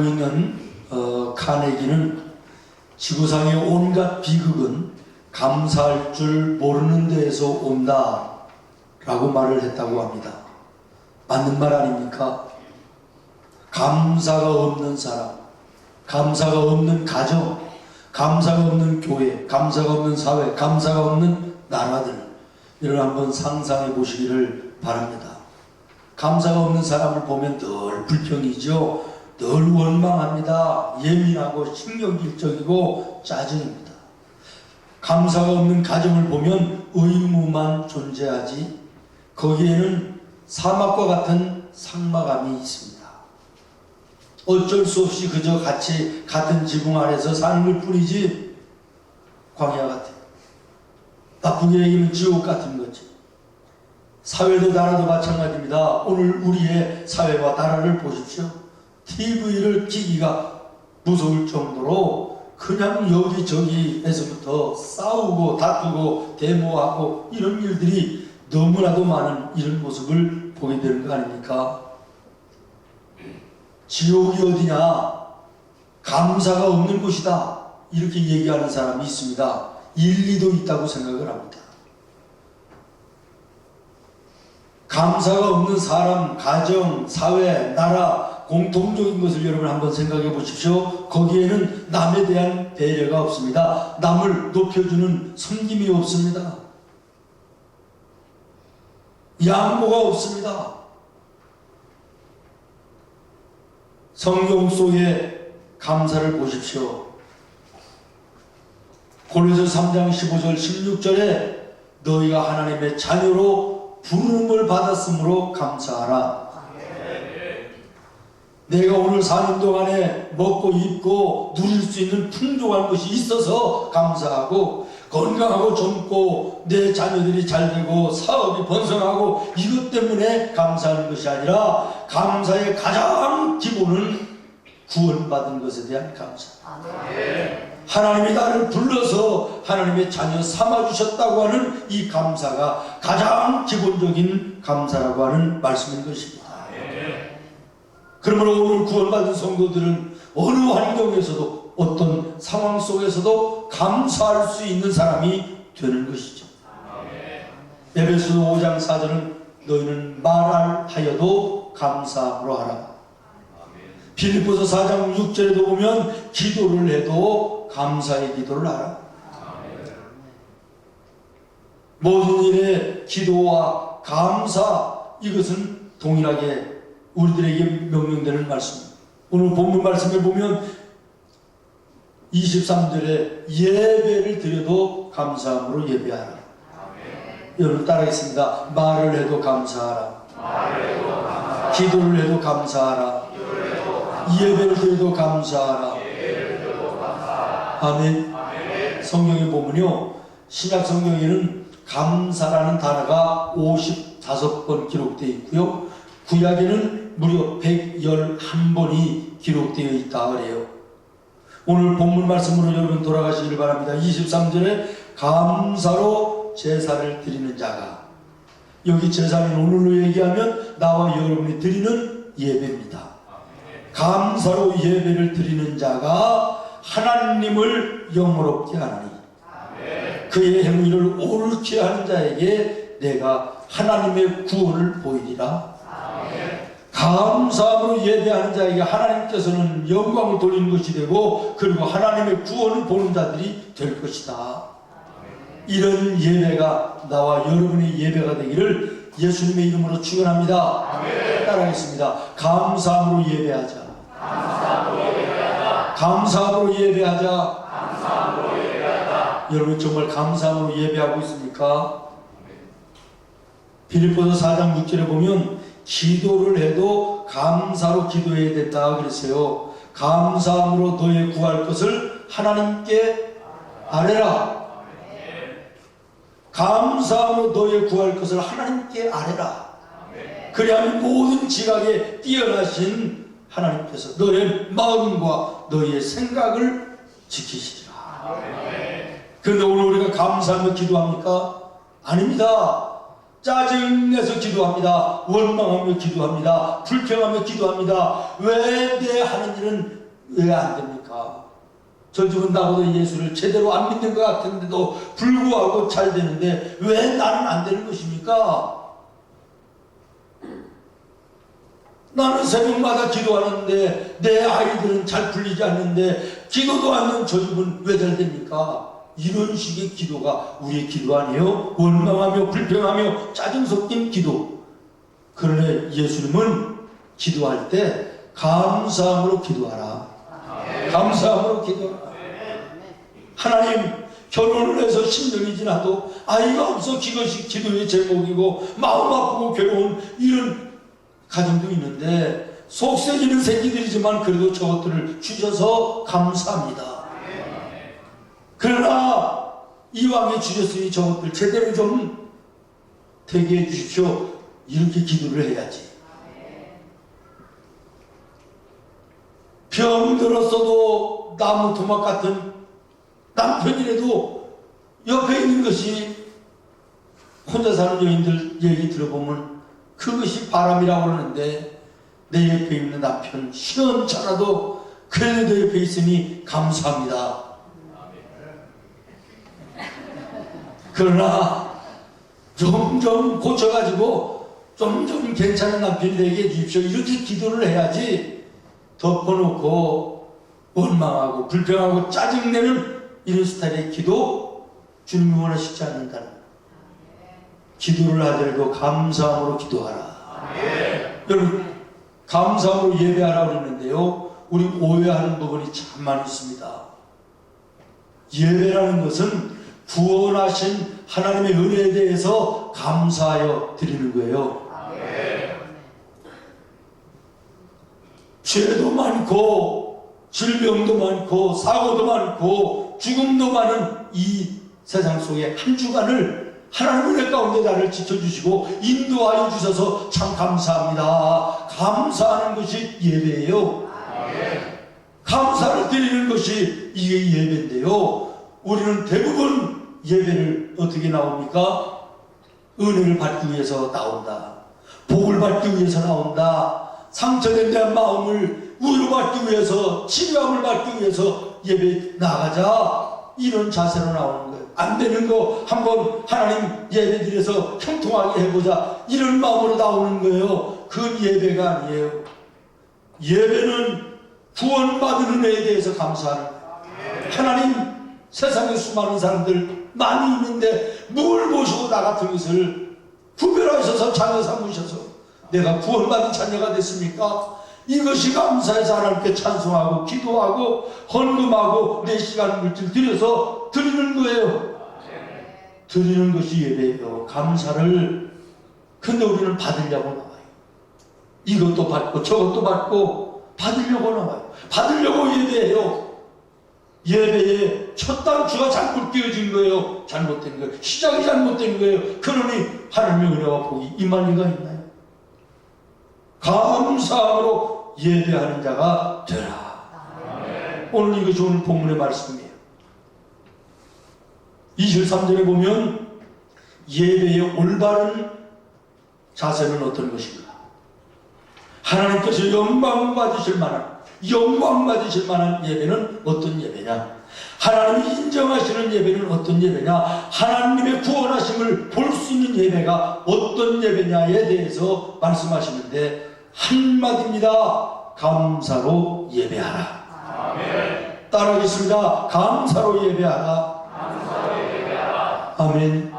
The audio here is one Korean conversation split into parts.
알고 있는 카네기는 지구상의 온갖 비극은 감사할 줄 모르는 데에서 온다 라고 말을 했다고 합니다. 맞는 말 아닙니까? 감사가 없는 사람, 감사가 없는 가정, 감사가 없는 교회, 감사가 없는 사회, 감사가 없는 나라들, 이를 한번 상상해 보시기를 바랍니다. 감사가 없는 사람을 보면 늘 불평이죠. 늘 원망합니다. 예민하고 신경질적이고 짜증입니다. 감사가 없는 가정을 보면 의무만 존재하지 거기에는 사막과 같은 상막함이 있습니다. 어쩔 수 없이 그저 같이 같은 지붕 아래서 사는 것 뿐이지 광야 같아요. 나쁘게 얘기하면 지옥 같은 거지. 사회도 나라도 마찬가지입니다. 오늘 우리의 사회와 나라를 보십시오. TV를 끼기가 무서울 정도로 그냥 여기저기에서부터 싸우고 다투고 데모하고 이런 일들이 너무나도 많은 이런 모습을 보게 되는 거 아닙니까? 지옥이 어디냐? 감사가 없는 곳이다. 이렇게 얘기하는 사람이 있습니다. 일리도 있다고 생각을 합니다. 감사가 없는 사람, 가정, 사회, 나라, 공통적인 것을 여러분 한번 생각해 보십시오. 거기에는 남에 대한 배려가 없습니다. 남을 높여주는 섬김이 없습니다. 양보가 없습니다. 성경 속의 감사를 보십시오. 고린도서 3장 15절 16절에 너희가 하나님의 자녀로 부름을 받았으므로 감사하라. 내가 오늘 사는 동안에 먹고 입고 누릴 수 있는 풍족한 것이 있어서 감사하고, 건강하고 젊고 내 자녀들이 잘 되고 사업이 번성하고 이것 때문에 감사하는 것이 아니라 감사의 가장 기본은 구원받은 것에 대한 감사. 하나님이 나를 불러서 하나님의 자녀 삼아주셨다고 하는 이 감사가 가장 기본적인 감사라고 하는 말씀인 것입니다. 그러므로 오늘 구원받은 성도들은 어느 환경에서도 어떤 상황 속에서도 감사할 수 있는 사람이 되는 것이죠. 에베소서 5장 4절은 너희는 말하여도 감사함으로 하라. 빌립보서 4장 6절에도 보면 기도를 해도 감사의 기도를 하라. 모든 일에 기도와 감사, 이것은 동일하게 우리들에게 명령되는 말씀입니다. 오늘 본문 말씀에 보면 23절에 예배를 드려도 감사함으로 예배하라. 여러분 따라하겠습니다. 말을 해도 감사하라. 기도를 해도 감사하라. 예배를 드려도 감사하라. 아멘. 성경에 보면요, 신약 성경에는 감사라는 단어가 55번 기록되어 있고요, 구약에는 무려 111번이 기록되어 있다 그래요. 오늘 본문 말씀으로 여러분 돌아가시길 바랍니다. 23절에 감사로 제사를 드리는 자가, 여기 제사는 오늘로 얘기하면 나와 여러분이 드리는 예배입니다. 감사로 예배를 드리는 자가 하나님을 영화롭게 하나니 그의 행위를 옳게 하는 자에게 내가 하나님의 구원을 보이리라. 감사함으로 예배하는 자에게 하나님께서는 영광을 돌리는 것이 되고, 그리고 하나님의 구원을 보는 자들이 될 것이다. 이런 예배가 나와 여러분의 예배가 되기를 예수님의 이름으로 축원합니다. 따라하겠습니다. 감사함으로 예배하자. 감사함으로 예배하자. 여러분 정말 감사함으로 예배하고 있습니까? 빌립보서 4장 6절에 보면 기도를 해도 감사로 기도해야 된다 그랬어요. 감사함으로 너의 구할 것을 하나님께 아뢰라. 감사함으로 너의 구할 것을 하나님께 아뢰라. 그리하면 모든 지각에 뛰어나신 하나님께서 너의 마음과 너의 생각을 지키시리라. 그런데 오늘 우리가 감사하며 기도합니까? 아닙니다. 짜증내서 기도합니다. 원망하며 기도합니다. 불평하며 기도합니다. 왜 내 하는 일은 왜 안 됩니까? 저 집은 나보다 예수를 제대로 안 믿는 것 같은데도 불구하고 잘 되는데 왜 나는 안 되는 것입니까? 나는 새벽마다 기도하는데 내 아이들은 잘 풀리지 않는데 기도도 않는 저 집은 왜 잘 됩니까? 이런 식의 기도가 우리의 기도 아니에요? 원망하며 불평하며 짜증 섞인 기도. 그러나 예수님은 기도할 때 감사함으로 기도하라. 감사함으로 기도하라. 하나님, 결혼을 해서 10년이 지나도 아이가 없어 그것이 기도의 제목이고 마음 아프고 괴로운 이런 가정도 있는데 속세기는 새끼들이지만 그래도 저것들을 주셔서 감사합니다. 그러나 이왕에 주셨으니 저것들 제대로 좀 되게 해주십시오. 이렇게 기도를 해야지. 병 들었어도 나무 토막 같은 남편이라도 옆에 있는 것이 혼자 사는 여인들 얘기 들어보면 그것이 바람이라고 하는데 내 옆에 있는 남편 시원찮아도 그래도 내 옆에 있으니 감사합니다. 그러나 점점 고쳐가지고 점점 괜찮은 남편이 되게 해주십시오. 이렇게 기도를 해야지 덮어놓고 원망하고 불평하고 짜증내는 이런 스타일의 기도 주님이 원하시지 않는다는 기도를 하더라도 감사함으로 기도하라. 여러분 감사함으로 예배하라고 그랬는데요. 우리 오해하는 부분이 참 많이 있습니다. 예배라는 것은 구원하신 하나님의 은혜에 대해서 감사하여 드리는 거예요. 죄도 많고 질병도 많고 사고도 많고 죽음도 많은 이 세상 속에 한 주간을 하나님의 은혜 가운데 나를 지켜주시고 인도하여 주셔서 참 감사합니다. 감사하는 것이 예배예요. 감사를 드리는 것이 이게 예배인데요. 우리는 대부분 예배를 어떻게 나옵니까? 은혜를 받기 위해서 나온다. 복을 받기 위해서 나온다. 상처된 내 마음을 위로받기 위해서 치료함을 받기 위해서 예배 나가자. 이런 자세로 나오는 거예요. 안 되는 거 한번 하나님 예배 드려서 형통하게 해보자. 이런 마음으로 나오는 거예요. 그건 예배가 아니에요. 예배는 구원받은 은혜에 대해서 감사하는 거예요. 하나님 세상에 수많은 사람들 많이 있는데 뭘 모시고 나 같은 것을 구별하셔서 자녀 삼으셔서 내가 구원받은 자녀가 됐습니까? 이것이 감사해서 하나님께 찬송하고 기도하고 헌금하고 내 시간 물질 들여서 드리는 거예요. 드리는 것이 예배예요. 감사를. 근데 우리는 받으려고 나와요. 이것도 받고 저것도 받고 받으려고 나와요. 받으려고 예배해요. 예배에 첫 단추가 잘못 끼워진 거예요. 잘못된 거예요. 시작이 잘못된 거예요. 그러니 하나님의 은혜와 복이 임할 리가 있나요? 감사함으로 예배하는 자가 되라. 오늘 이것이 오늘 본문의 말씀이에요. 23절에 보면 예배의 올바른 자세는 어떤 것인가? 하나님께서 영광 받으실 만한 예배는 어떤 예배냐? 하나님이 인정하시는 예배는 어떤 예배냐? 하나님의 구원하심을 볼 수 있는 예배가 어떤 예배냐에 대해서 말씀하시는데 한마디입니다. 감사로 예배하라. 아멘. 따라하겠습니다. 감사로 예배하라. 아멘.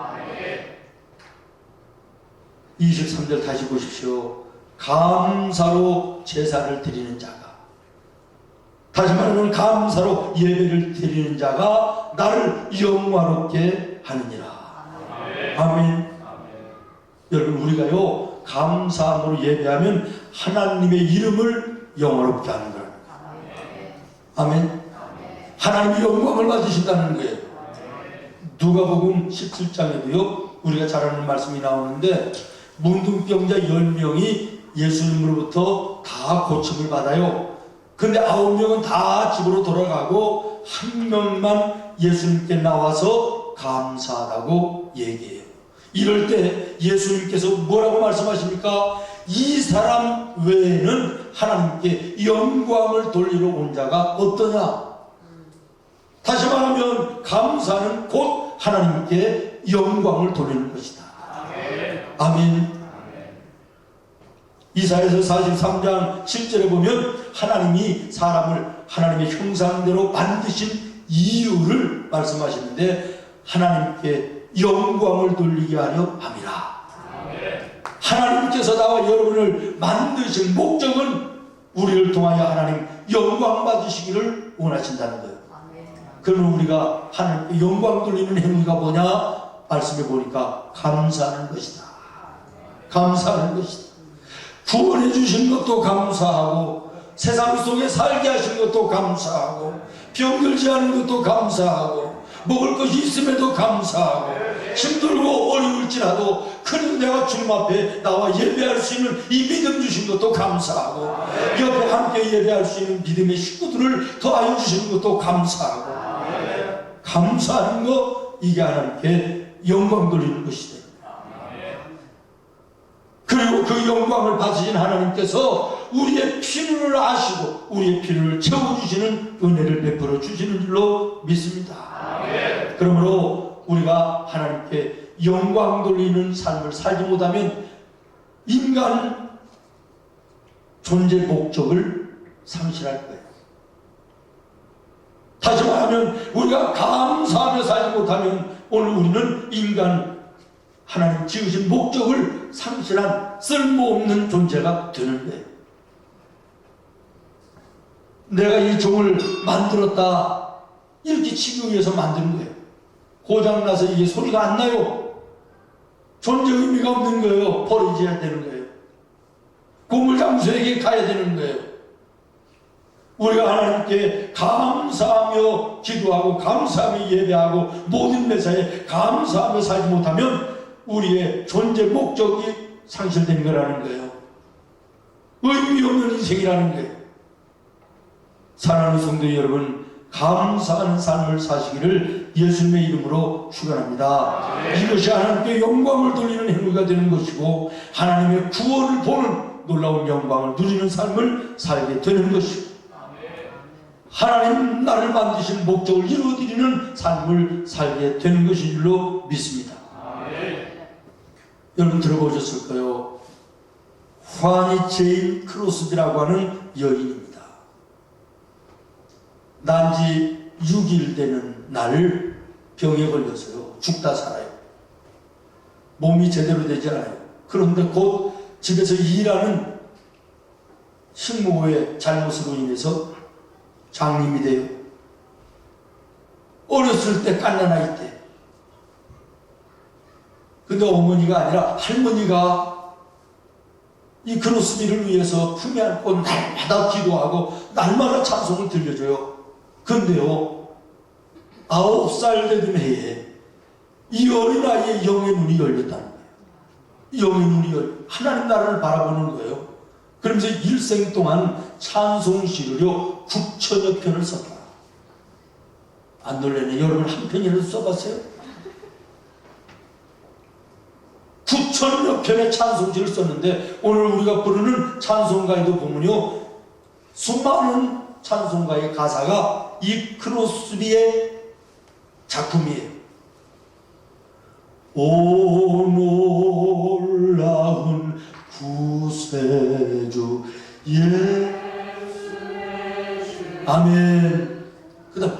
23절 다시 보십시오. 감사로 제사를 드리는 자가, 다시 말하면 감사로 예배를 드리는 자가 나를 영화롭게 하느니라. 아멘. 여러분 우리가요 감사함으로 예배하면 하나님의 이름을 영화롭게 하는 거예요. 아멘. 하나님이 영광을 받으신다는 거예요. 누가복음 17장에도요 우리가 잘 아는 말씀이 나오는데 문둥병자 10명이 예수님으로부터 다 고침을 받아요. 근데 9명은 다 집으로 돌아가고 1명만 예수님께 나와서 감사하다고 얘기해요. 이럴 때 예수님께서 뭐라고 말씀하십니까? 이 사람 외에는 하나님께 영광을 돌리러 온 자가 어떠냐? 다시 말하면 감사는 곧 하나님께 영광을 돌리는 것이다. 아멘. 이사야서 43장 7절에 보면 하나님이 사람을 하나님의 형상대로 만드신 이유를 말씀하시는데 하나님께 영광을 돌리게 하려 함이라. 하나님께서 나와 여러분을 만드신 목적은 우리를 통하여 하나님 영광 받으시기를 원하신다는 거예요. 그러면 우리가 하나님께 영광 돌리는 행위가 뭐냐? 말씀해 보니까 감사하는 것이다. 감사하는 것이다. 구원해 주신 것도 감사하고 세상 속에 살게 하신 것도 감사하고 병들지 않은 것도 감사하고 먹을 것이 있음에도 감사하고 힘들고 어려울지라도 그래도 내가 주님 앞에 나와 예배할 수 있는 이 믿음 주신 것도 감사하고 옆에 함께 예배할 수 있는 믿음의 식구들을 더하여 주시는 것도 감사하고 감사하는 것, 이게 하나님께 영광 돌리는 것이다. 그리고 그 영광을 받으신 하나님께서 우리의 필요를 아시고 우리의 필요를 채워주시는 은혜를 베풀어 주시는 줄로 믿습니다. 그러므로 우리가 하나님께 영광 돌리는 삶을 살지 못하면 인간 존재 목적을 상실할 거예요. 다시 말하면 우리가 감사하며 살지 못하면 오늘 우리는 인간 하나님 지으신 목적을 상실한 쓸모없는 존재가 되는 거예요. 내가 이 종을 만들었다 이렇게 치기 위해서 만드는 거예요. 고장나서 이게 소리가 안 나요. 존재 의미가 없는 거예요. 버려져야 되는 거예요. 고물장수에게 가야 되는 거예요. 우리가 하나님께 감사하며 기도하고 감사하며 예배하고 모든 매사에 감사하며 살지 못하면 우리의 존재 목적이 상실된 거라는 거예요. 의미 없는 인생이라는 거예요. 사랑하는 성도 여러분, 감사하는 삶을 사시기를 예수님의 이름으로 축원합니다. 이것이 하나님께 영광을 돌리는 행위가 되는 것이고 하나님의 구원을 보는 놀라운 영광을 누리는 삶을 살게 되는 것이고 하나님 나를 만드신 목적을 이루어드리는 삶을 살게 되는 것인 줄로 믿습니다. 여러분 들어보셨을까요? 화니 제인 크로스비라고 하는 여인입니다. 난지 6일 되는 날 병에 걸려서요. 죽다 살아요. 몸이 제대로 되지 않아요. 그런데 곧 집에서 일하는 식모의 잘못으로 인해서 장님이 돼요. 어렸을 때 갓난아이 때. 근데 어머니가 아니라 할머니가 이 크로스비를 위해서 품에 안고 날마다 기도하고 날마다 찬송을 들려줘요. 근데요 9살 되던 해에 이 어린아이의 영의 눈이 열렸다는 거예요. 영의 눈이 하나님 나라를 바라보는 거예요. 그러면서 일생 동안 찬송시를요 9천여 편을 썼다. 안 놀래네. 여러분 한 편이라도 써봤어요? 9천여 편의 찬송지를 썼는데 오늘 우리가 부르는 찬송가에도 보면요 수많은 찬송가의 가사가 이 크로스비의 작품이에요. 오 놀라운 구세주 예수 아멘. 그 다음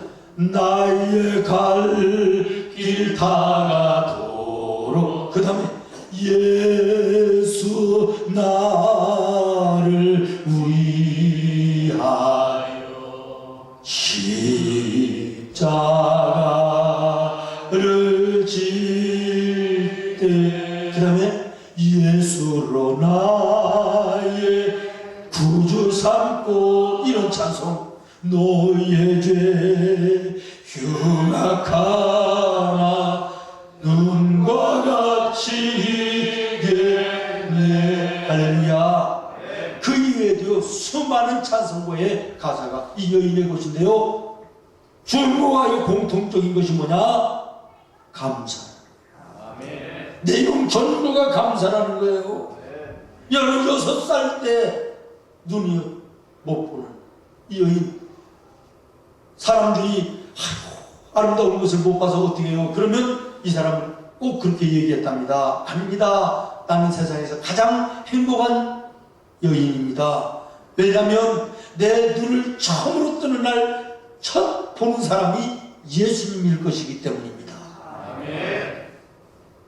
나의 갈 길 다가도록 그 다음에 예수 나를 위하여 십자가를 질 때 그 다음에 예수로 나의 구주 삼고 이런 찬송 너의 죄 흉악하나 눈과 같이 겠네. 할렐루야. 그 이외에도 수많은 찬송가의 가사가 이 여인의 것인데요 중국과의 공통적인 것이 뭐냐? 감사. 내용 전부가 감사라는 거예요. 16살 때 눈이 못 보는 이 여인, 사람들이 아름다운 것을 못 봐서 어떻게 해요? 그러면 이 사람은 꼭 그렇게 얘기했답니다. 아닙니다. 나는 세상에서 가장 행복한 여인입니다. 왜냐하면 내 눈을 처음으로 뜨는 날 첫 보는 사람이 예수님일 것이기 때문입니다.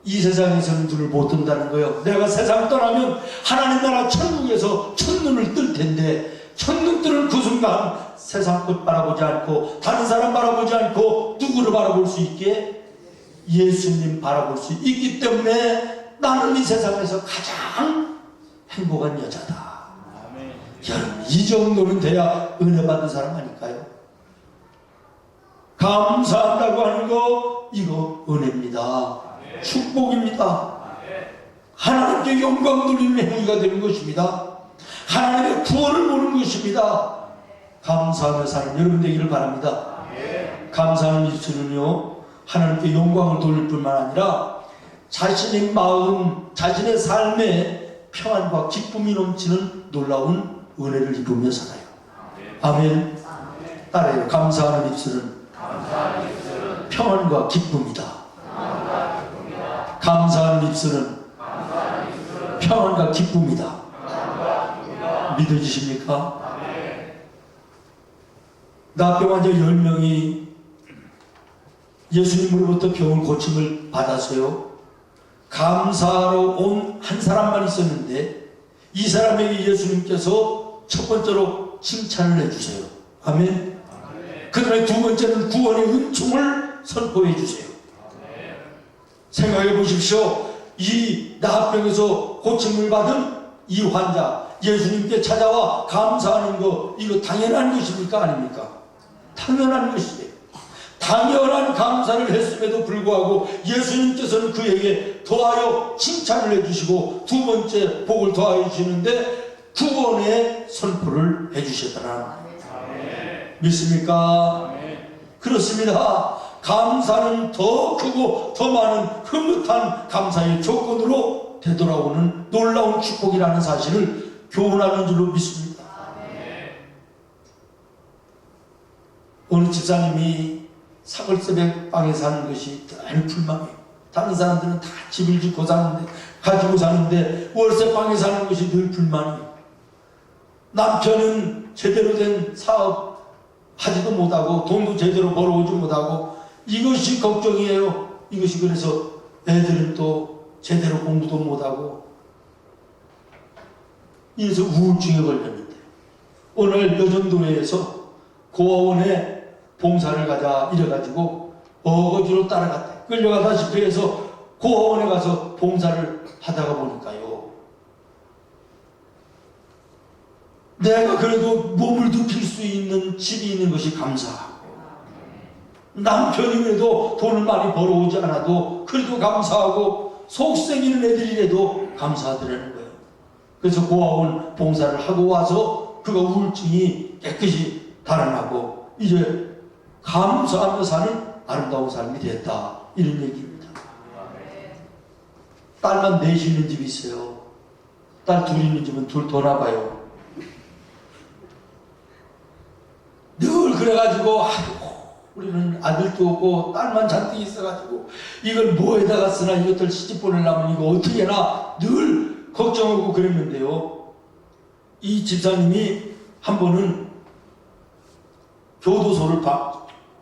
이 세상에서는 눈을 못 뜬다는 거예요. 내가 세상 떠나면 하나님 나라 천국에서 첫눈을 뜰 텐데, 첫눈 뜨는 그 순간 세상 끝 바라보지 않고 다른 사람 바라보지 않고 누구를 바라볼 수 있게? 예수님 바라볼 수 있기 때문에 나는 이 세상에서 가장 행복한 여자다. 여러분, 이 정도는 돼야 은혜 받는 사람 아닐까요? 감사한다고 하는 거, 이거 은혜입니다. 축복입니다. 하나님께 영광 돌리는 행위가 되는 것입니다. 하나님의 구원을 보는 것입니다. 감사하며 사는 여러분 되기를 바랍니다. 감사하는 입술은요, 하나님께 영광을 돌릴 뿐만 아니라 자신의 마음, 자신의 삶에 평안과 기쁨이 넘치는 놀라운 은혜를 입으며 살아요. 아멘. 따라해요. 감사하는 입술은 평안과 기쁨이다. 감사하는 입술은 평안과 기쁨이다. 믿어지십니까? 나병 환자 10명이 예수님으로부터 병을 고침을 받았어요. 감사하러 온 한 사람만 있었는데 이 사람에게 예수님께서 첫 번째로 칭찬을 해주세요. 아멘. 그 다음에 두 번째는 구원의 은총을 선포해 주세요. 생각해 보십시오. 이 나병에서 고침을 받은 이 환자, 예수님께 찾아와 감사하는 거, 이거 당연한 것입니까? 아닙니까? 당연한 것이에요. 당연한 감사를 했음에도 불구하고 예수님께서는 그에게 더하여 칭찬을 해주시고 두 번째 복을 더하여 주시는데 구원의 선포를 해주시더라. 믿습니까? 그렇습니다. 감사는 더 크고 더 많은 흐뭇한 감사의 조건으로 되돌아오는 놀라운 축복이라는 사실을 교훈하는 줄로 믿습니다. 어느 집사님이 사골집에 방에 사는 것이 늘 불만이에요. 다른 사람들은 다 집을 짓고 사는데, 가지고 사는데 월세방에 사는 것이 늘 불만이에요. 남편은 제대로 된 사업 하지도 못하고 돈도 제대로 벌어오지 못하고 이것이 걱정이에요. 이것이 그래서 애들은 또 제대로 공부도 못하고 이래서 우울증에 걸렸는데 오늘 여전도회에서 고아원에 봉사를 가자 이래가지고 어거지로 따라갔대. 끌려가다시피 해서 고아원에 가서 봉사를 하다가 보니까요, 내가 그래도 몸을 눕힐 수 있는 집이 있는 것이 감사하고 남편이 그래도 돈을 많이 벌어오지 않아도 그래도 감사하고 속썩이는 애들이라도 감사하더라는 거예요. 그래서 고아원 봉사를 하고 와서 그가 우울증이 깨끗이 달아나고 이제 감사하며 사는 아름다운 삶이 됐다, 이런 얘기입니다. 딸만 넷이 있는 집이 있어요. 딸 둘이 있는 집은 둘 더 나봐요. 늘 그래가지고 우리는 아들도 없고 딸만 잔뜩 있어가지고 이걸 뭐에다가 쓰나, 이것들 시집 보내려면 이거 어떻게 해나 늘 걱정하고 그랬는데요, 이 집사님이 한 번은 교도소를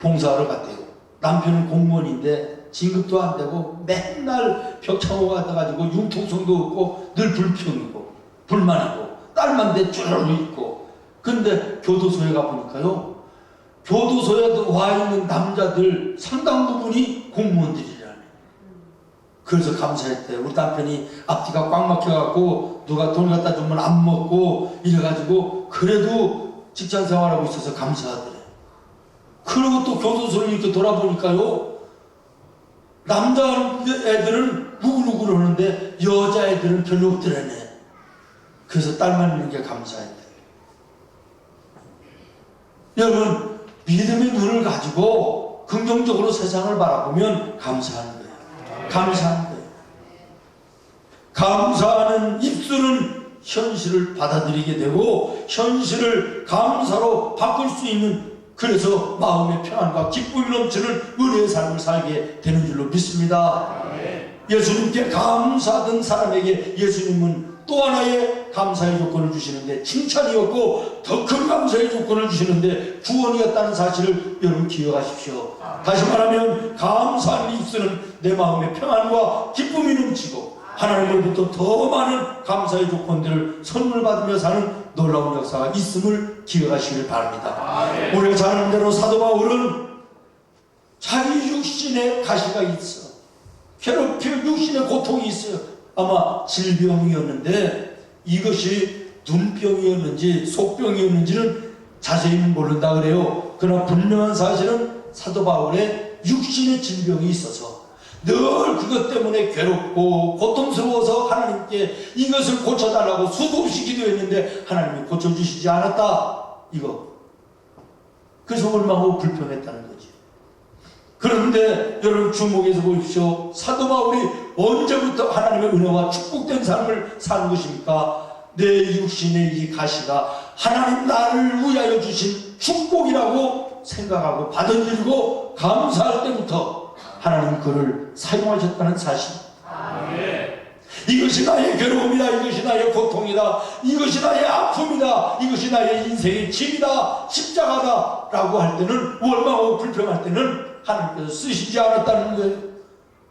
봉사하러 갔대요. 남편은 공무원인데 진급도 안 되고 맨날 벽창호 가가지고 융통성도 없고 늘 불평이고 불만이고 딸만 대쭈르르 있고. 근데 교도소에 가보니까요, 교도소에 와 있는 남자들 상당 부분이 공무원들이라네. 그래서 감사했대요. 우리 남편이 앞뒤가 꽉 막혀갖고 누가 돈 갖다 주면 안 먹고 이래가지고 그래도 직장 생활하고 있어서 감사하더래. 그리고 또 교도소를 이렇게 돌아보니까요, 남자 애들은 누구누구를 하는데 여자 애들은 별로 없더라네. 그래서 딸만 있는 게 감사했대. 여러분, 믿음의 눈을 가지고 긍정적으로 세상을 바라보면 감사한 거예요. 감사한 거예요. 감사하는 입술은 현실을 받아들이게 되고 현실을 감사로 바꿀 수 있는, 그래서 마음의 평안과 기쁨이 넘치는 은혜의 삶을 살게 되는 줄로 믿습니다. 예수님께 감사하던 사람에게 예수님은 또 하나의 감사의 조건을 주시는데, 칭찬이었고 더 큰 감사의 조건을 주시는데 구원이었다는 사실을 여러분 기억하십시오. 다시 말하면 감사하는 입술은 내 마음의 평안과 기쁨이 넘치고 하나님으로부터 더 많은 감사의 조건들을 선물 받으며 사는 놀라운 역사가 있음을 기억하시길 바랍니다. 우리가 잘 아는 대로 사도 바울은 자기 육신에 가시가 있어, 괴롭혀 육신에 고통이 있어요. 아마 질병이었는데 이것이 눈병이었는지 속병이었는지는 자세히는 모른다 그래요. 그러나 분명한 사실은 사도 바울의 육신의 질병이 있어서 늘 그것 때문에 괴롭고 고통스러워서 하나님께 이것을 고쳐달라고 수도 없이 기도했는데 하나님이 고쳐주시지 않았다, 이거. 그래서 얼마나 불평했다는 거지. 그런데 여러분 주목해서 보십시오. 사도 바울이 언제부터 하나님의 은혜와 축복된 삶을 사는 것입니까? 내 육신의 이 가시가 하나님 나를 위하여 주신 축복이라고 생각하고 받아들이고 감사할 때부터 하나님 그를 사용하셨다는 사실. 이것이 나의 괴로움이다, 이것이 나의 고통이다, 이것이 나의 아픔이다, 이것이 나의 인생의 짐이다, 십자가다 라고 할 때는, 원망하고 불평할 때는 하나님께서 쓰시지 않았다는 거예요.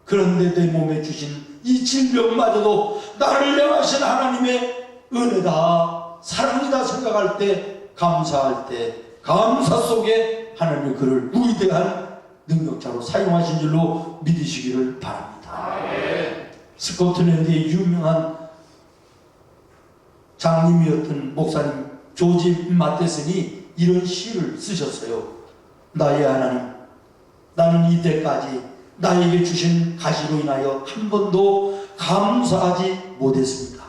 그런데 내 몸에 주신 이 질병마저도 나를 향하신 하나님의 은혜다, 사랑이다 생각할 때, 감사할 때, 감사 속에 하나님이 그를 위대한 능력자로 사용하신 줄로 믿으시기를 바랍니다. 스코틀랜드의 유명한 장님이었던 목사님 조지 마테슨이 이런 시를 쓰셨어요. 나의 하나님, 나는 이때까지 나에게 주신 가시로 인하여 한 번도 감사하지 못했습니다.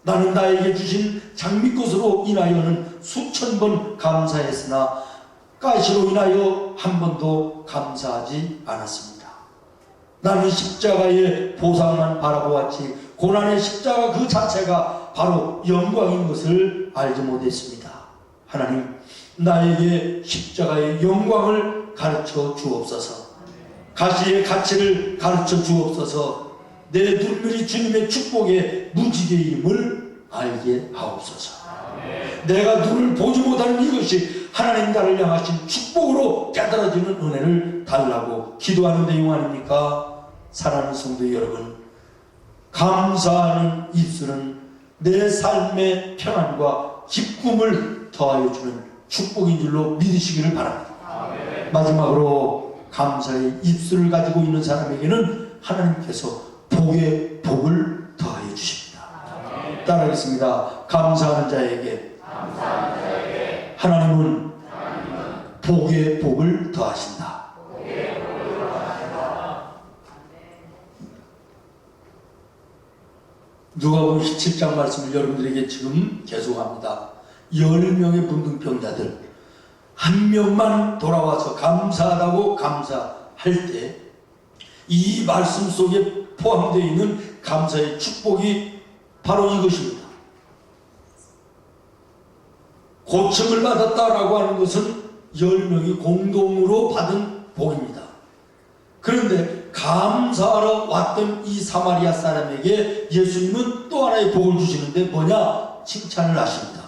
나는 나에게 주신 장미꽃으로 인하여는 수천 번 감사했으나 가시로 인하여 한 번도 감사하지 않았습니다. 나는 십자가의 보상만 바라보았지 고난의 십자가 그 자체가 바로 영광인 것을 알지 못했습니다. 하나님, 나에게 십자가의 영광을 가르쳐 주옵소서. 가시의 가치를 가르쳐 주옵소서. 내 눈물이 주님의 축복의 무지개임을 알게 하옵소서. 내가 눈을 보지 못하는 이것이 하나님 나를 향하신 축복으로 깨달아지는 은혜를 달라고 기도하는 내용 아닙니까? 사랑하는 성도 여러분, 감사하는 입술은 내 삶의 평안과 기쁨을 더하여 주는 축복인 줄로 믿으시기를 바랍니다. 마지막으로 감사의 입술을 가지고 있는 사람에게는 하나님께서 복의 복을 더하여 주십니다. 따라하겠습니다. 감사하는 자에게 하나님은 복의 복을 더하신다. 누가복음 17장 말씀을 여러분들에게 지금 계속합니다. 10명의 문둥병자들 한 명만 돌아와서 감사하다고 감사할 때 이 말씀 속에 포함되어 있는 감사의 축복이 바로 이것입니다. 고침을 받았다라고 하는 것은 10명이 공동으로 받은 복입니다. 그런데 감사하러 왔던 이 사마리아 사람에게 예수님은 또 하나의 복을 주시는데 뭐냐? 칭찬을 하십니다.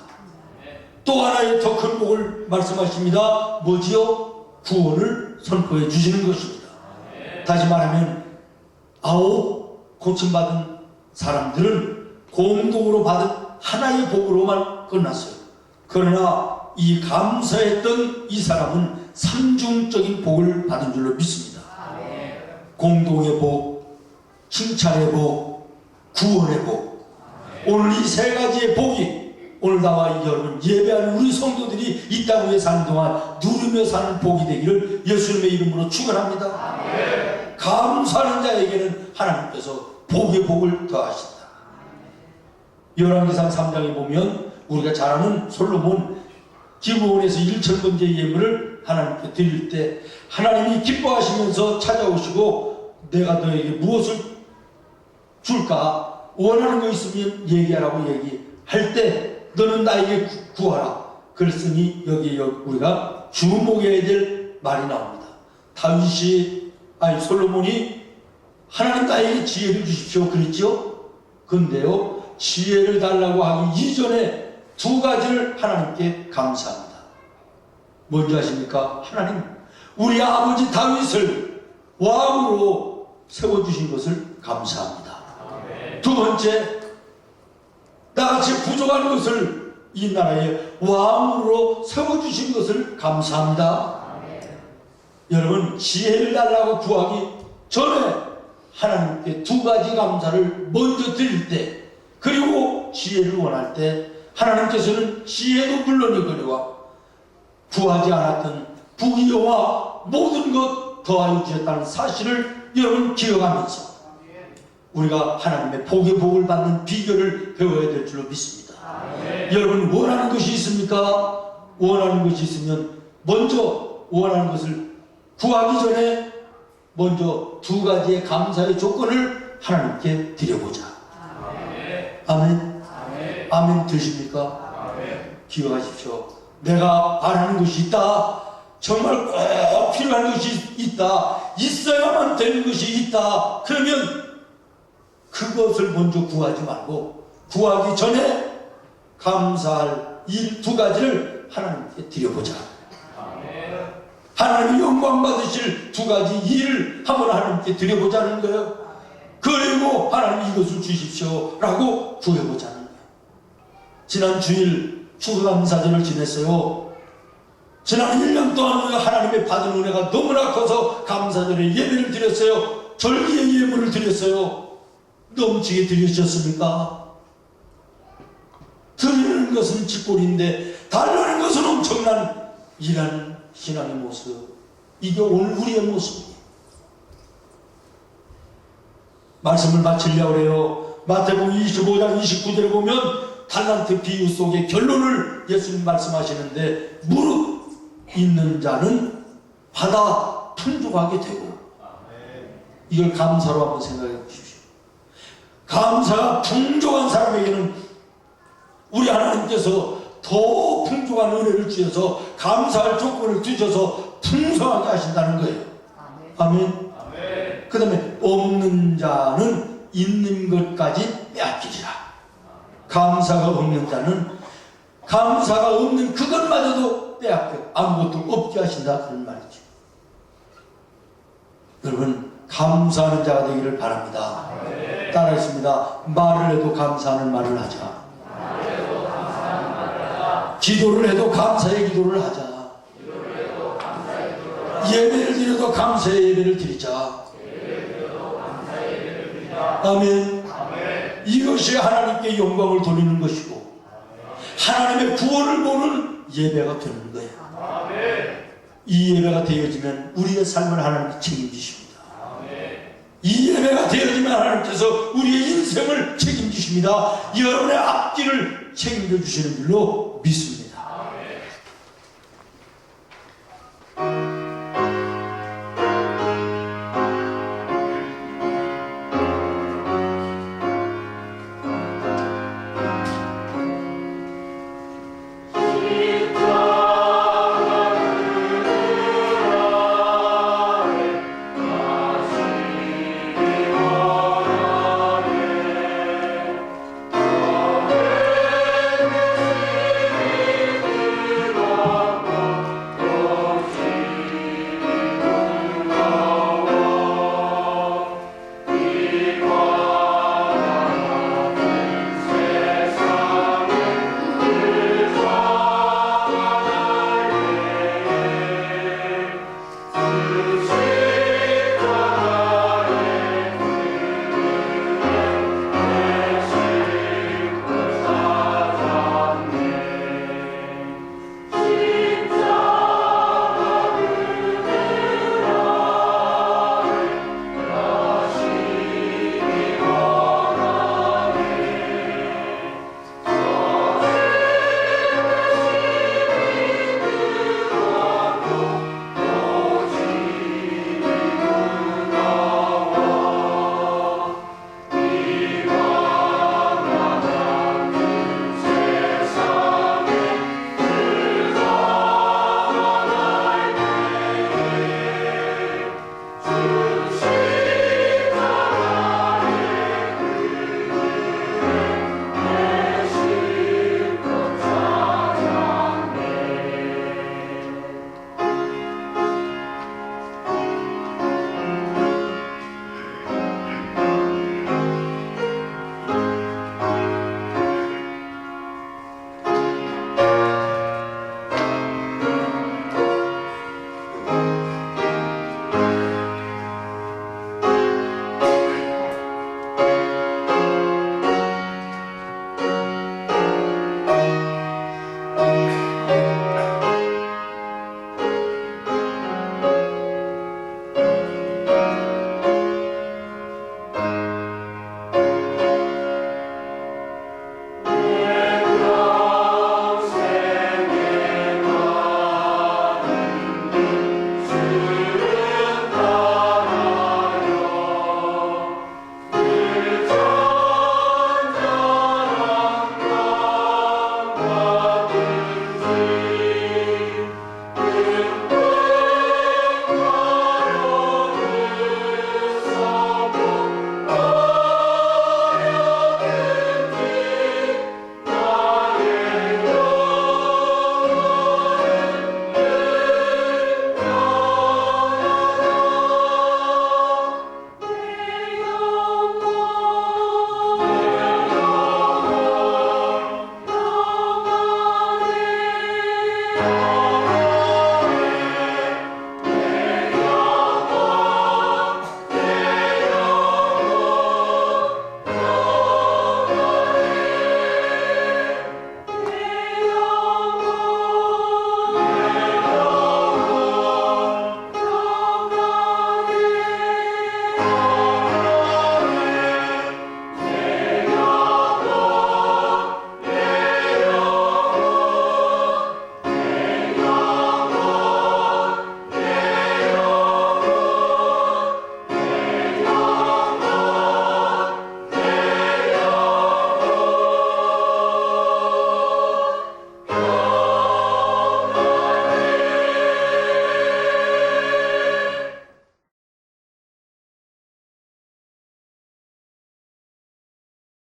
또 하나의 더 큰 복을 말씀하십니다. 뭐지요? 구원을 선포해 주시는 것입니다. 다시 말하면 9 고침받은 사람들은 공동으로 받은 하나의 복으로만 끝났어요. 그러나 이 감사했던 이 사람은 삼중적인 복을 받은 줄로 믿습니다. 공동의 복, 칭찬의 복, 구원의 복. 오늘 이 세 가지의 복이 오늘 나와 여러분 예배하는 우리 성도들이 이 땅 위에 사는 동안 누리며 사는 복이 되기를 예수님의 이름으로 축원합니다. 감사하는 자에게는 하나님께서 복의 복을 더하신다. 열왕기상 3장에 보면 우리가 잘 아는 솔로몬 기브온에서 1000번째 예물을 하나님께 드릴 때 하나님이 기뻐하시면서 찾아오시고 내가 너에게 무엇을 줄까? 원하는 거 있으면 얘기하라고 얘기할 때 너는 나에게 구하라. 그랬으니 여기 우리가 주목해야 될 말이 나옵니다. 솔로몬이 하나님 나에게 지혜를 주십시오 그랬죠? 근데요, 지혜를 달라고 하기 이전에 두 가지를 하나님께 감사합니다. 뭔지 아십니까? 하나님, 우리 아버지 다윗을 왕으로 세워주신 것을 감사합니다. 두 번째, 나같이 부족한 것을 이 나라의 왕으로 세워주신 것을 감사합니다. 여러분, 지혜를 달라고 구하기 전에 하나님께 두 가지 감사를 먼저 드릴 때, 그리고 지혜를 원할 때 하나님께서는 지혜도 물론이거니와 구하지 않았던 부귀영화 모든 것 더하여 주셨다는 사실을 여러분 기억하면서 우리가 하나님의 복의 복을 받는 비결을 배워야 될 줄로 믿습니다. 여러분, 원하는 것이 있습니까? 원하는 것이 있으면 먼저 원하는 것을 구하기 전에 먼저 두 가지의 감사의 조건을 하나님께 드려보자. 아멘. 아멘 되십니까? 기억하십시오. 내가 바라는 것이 있다. 정말 꼭 필요한 것이 있다. 있어야만 되는 것이 있다. 그러면 그것을 먼저 구하지 말고 구하기 전에 감사할 이 두 가지를 하나님께 드려보자. 하나님이 영광 받으실 두 가지 일을 한번 하나님께 드려보자는 거예요. 그리고 하나님 이것을 주십시오 라고 구해보자는 거예요. 지난 주일 추수감사절을 지냈어요. 지난 1년 동안 우리가 하나님의 받은 은혜가 너무나 커서 감사절에 예배를 드렸어요. 절기의 예물을 드렸어요. 넘치게 드리셨습니까? 드리는 것은 짓골인데 달라는 것은 엄청난 일하는 신앙의 모습. 이게 오늘 우리의 모습이에요. 말씀을 마치려고 해요. 마태복음 25장 29절에 보면 달란트 비유 속의 결론을 예수님 말씀하시는데, 무릇 있는 자는 받아 풍족하게 되고, 이걸 감사로 한번 생각해 보십시오. 감사가 풍족한 사람에게는 우리 하나님께서 더 풍족한 은혜를 주셔서 감사할 조건을 주셔서 풍성하게 하신다는 거예요. 아멘. 그 다음에 없는 자는 있는 것까지 빼앗기리라. 감사가 없는 자는 감사가 없는 그것마저도 빼앗겨 아무것도 없게 하신다, 그런 말이죠. 여러분, 감사하는 자가 되기를 바랍니다. 따라했습니다. 말을 해도 감사하는 말을 하자. 기도를 해도 감사의 기도를 하자. 예배를 드려도 감사의 예배를 드리자. 아멘. 이것이 하나님께 영광을 돌리는 것이고 하나님의 구원을 보는 예배가 되는 거예요. 이 예배가 되어지면 우리의 삶을 하나님이 책임지십니다. 이 예배가 되어지면 하나님께서 우리의 인생을 책임지십니다. 여러분의 앞길을 책임져 주시는 줄로 믿습니다.